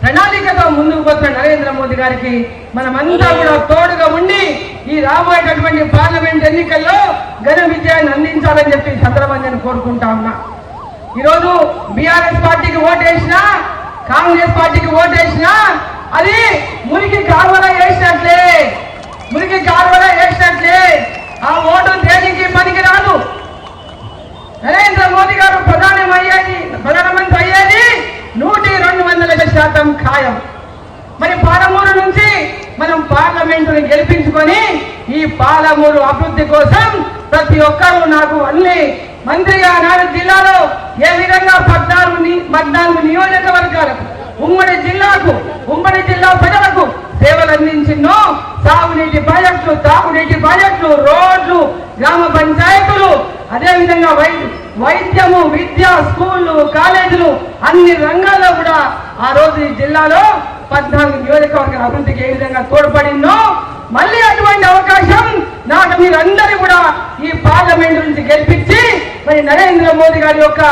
ప్రణాళికతో ముందుకు పోతున్న నరేంద్ర మోదీ గారికి మనమంతా కూడా తోడుగా ఉండి ఈ రాబోయేటటువంటి పార్లమెంట్ ఎన్నికల్లో ఘన విజయాన్ని అందించాలని చెప్పి సందర్భంగా నేను కోరుకుంటా ఉన్నా. ఈరోజు బీఆర్ఎస్ పార్టీకి ఓటేసినా, కాంగ్రెస్ పార్టీకి ఓటేసినా అది మురికి కాలువలో వేసినట్లే, మురికి కాలువలో వేసినట్లే. ఆ ఓటు దేనికి పనికి రాదు. నరేంద్ర మోదీ గారు ప్రధానమంత్రి అయ్యేది 100-200% ఖాయం. మరి పాలమూరు నుంచి మనం పార్లమెంటుని గెలిపించుకొని ఈ పాలమూరు అభివృద్ధి కోసం ప్రతి ఒక్కరూ నాకు అన్ని మంత్రిగా నాడు జిల్లాలో ఏ విధంగా 14 నియోజకవర్గాలకు ఉమ్మడి జిల్లా ప్రజలకు సేవలు అందించిందో, సాగునీటి ప్రాజెక్టులు, తాగునీటి ప్రాజెక్టులు, రోడ్లు, గ్రామ పంచాయతీలు, అదేవిధంగా వైద్యము, విద్య, స్కూళ్ళు, కాలేజీలు అన్ని రంగాల్లో కూడా ఆ రోజు ఈ జిల్లాలో 14 నియోజకవర్గాల అభివృద్ధికి ఏ విధంగా తోడ్పడిందో మళ్ళీ అటువంటి అవకాశం నాకు మీరందరూ కూడా ఈ పార్లమెంట్ నుంచి గెలిపించి మరి నరేంద్ర మోదీ గారి యొక్క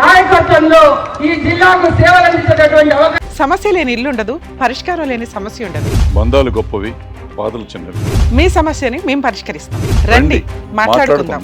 నాయకత్వంలో ఈ జిల్లాకు సేవలు అందించేటటువంటి అవకాశం. సమస్య లేని ఇల్లు ఉండదు, పరిష్కారం లేని సమస్య ఉండదు. బంధాలు గొప్పవి, బాధలు చిన్నవి. మీ సమస్యని మేము పరిష్కరిస్తాం. రండి మాట్లాడుకుందాం.